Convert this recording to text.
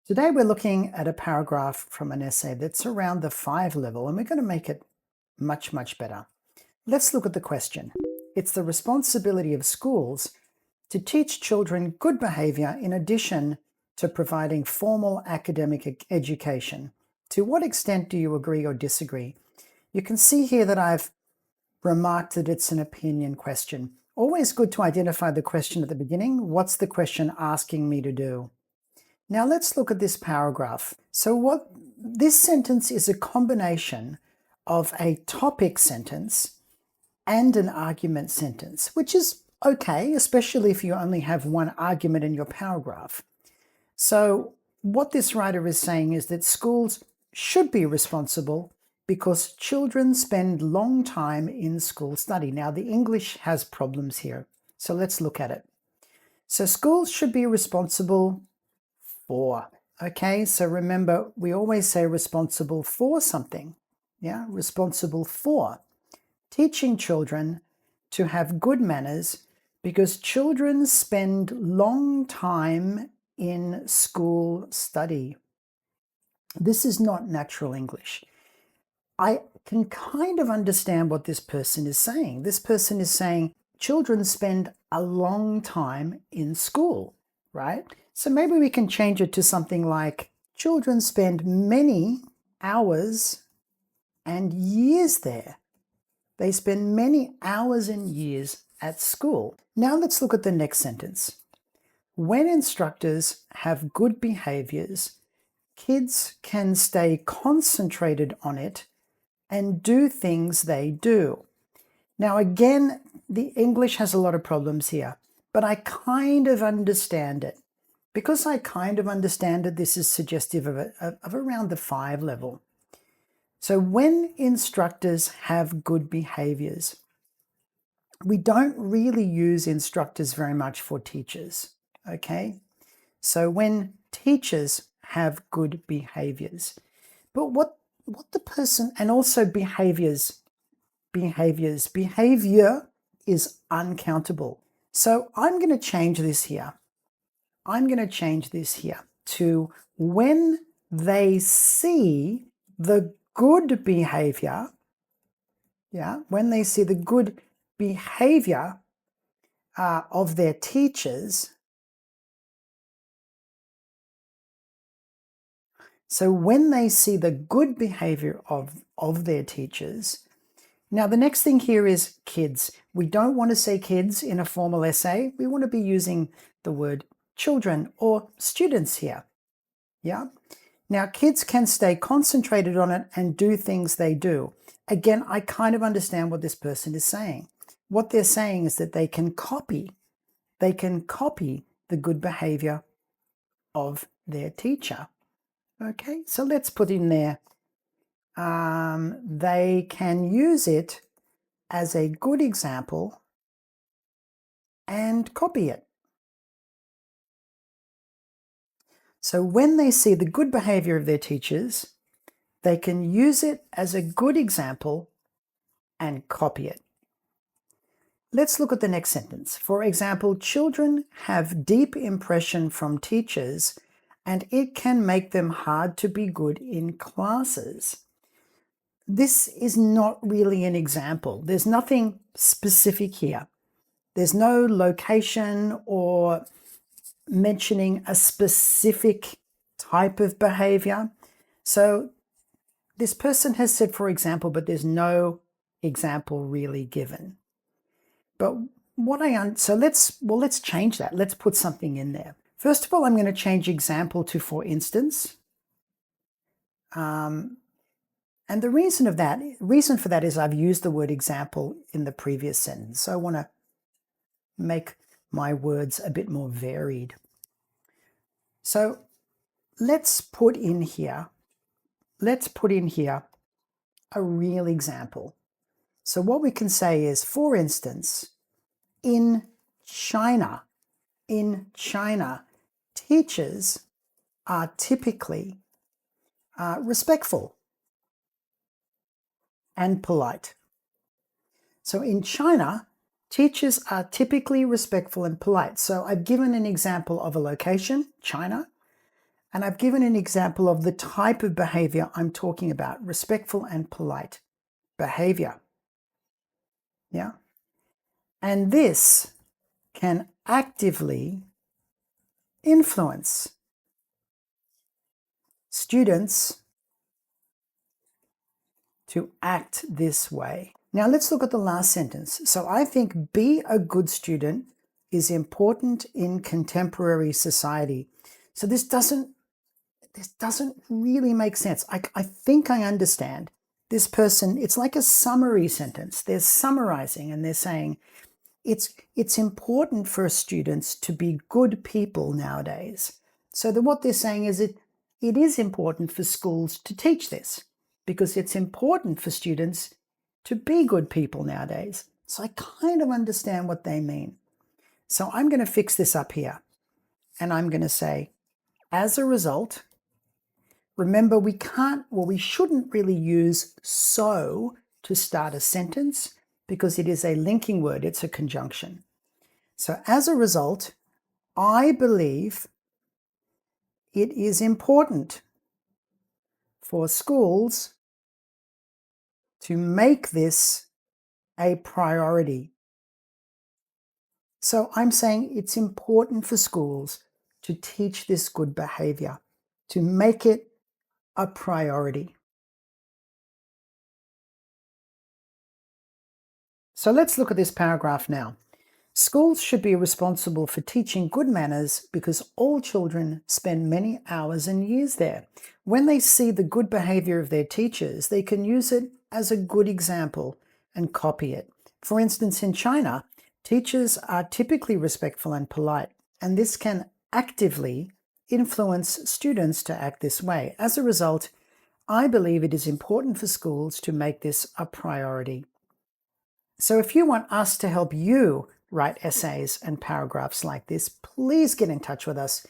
Today we're looking at a paragraph from an essay that's around the 5 level, and we're going to make it much better. Let's look at the question. It's the responsibility of schools to teach children good behavior in addition to providing formal academic education. To what extent do you agree or disagree? You can see here that I've remarked that it's an opinion question. Always good to identify the question at the beginning. What's the question asking me to do? Now let's look at this paragraph. So this sentence is a combination of a topic sentence and an argument sentence, which is okay, especially if you only have one argument in your paragraph. So what this writer is saying is that schools should be responsible because children spend long time in school study. Now the English has problems here, so let's look at it. So schools should be responsible for. Okay, so remember, we always say responsible for something. Yeah, responsible for teaching children to have good manners because children spend long time in school study. This is not natural English. I can kind of understand what this person is saying. This person is saying children spend a long time in school, right? So maybe we can change it to something like children spend many hours and years there. They spend many hours and years at school. Now let's look at the next sentence. When instructors have good behaviors, kids can stay concentrated on it and do things they do. Now again, the English has a lot of problems here, but I kind of understand it. Because I kind of understand it, this is suggestive of around the 5 level. So when instructors have good behaviors, we don't really use instructors very much for teachers, okay? So when teachers have good behaviors, but what the person, and also behavior is uncountable. So I'm going to change this here. I'm going to change this here to when they see the good behavior, yeah, when they see the good behavior of their teachers. So when they see the good behavior of their teachers. Now the next thing here is kids. We don't want to say kids in a formal essay. We want to be using the word children or students here. Yeah. Now kids can stay concentrated on it and do things they do. Again, I kind of understand what this person is saying. What they're saying is that they can copy the good behavior of their teacher. Okay, so let's put in there, they can use it as a good example and copy it. So when they see the good behavior of their teachers, they can use it as a good example and copy it. Let's look at the next sentence. For example, children have deep impression from teachers and it can make them hard to be good in classes. This is not really an example. There's nothing specific here. There's no location or mentioning a specific type of behavior. So this person has said, for example, but there's no example really given. But let's change that. Let's put something in there. First of all, I'm going to change example to for instance. And the reason for that is I've used the word example in the previous sentence. So I want to make my words a bit more varied. So let's put in here a real example. So what we can say is, for instance, in China, teachers are typically respectful and polite. So in China, teachers are typically respectful and polite. So I've given an example of a location, China, And I've given an example of the type of behavior I'm talking about, respectful and polite behavior. Yeah. And this can actively influence students to act this way. Now let's look at the last sentence. So I think be a good student is important in contemporary society. So this doesn't really make sense. I think I understand. This person, it's like a summary sentence. They're summarizing and they're saying, it's important for students to be good people nowadays. So what they're saying is it is important for schools to teach this because it's important for students to be good people nowadays. So I kind of understand what they mean. So I'm going to fix this up here and I'm going to say, as a result, remember we shouldn't really use so to start a sentence because it is a linking word, it's a conjunction. So as a result, I believe it is important for schools to make this a priority. So I'm saying it's important for schools to teach this good behavior, to make it a priority. So let's look at this paragraph now. Schools should be responsible for teaching good manners because all children spend many hours and years there. When they see the good behavior of their teachers, they can use it as a good example and copy it. For instance, in China, teachers are typically respectful and polite, and this can actively influence students to act this way. As a result, I believe it is important for schools to make this a priority. So if you want us to help you write essays and paragraphs like this, please get in touch with us.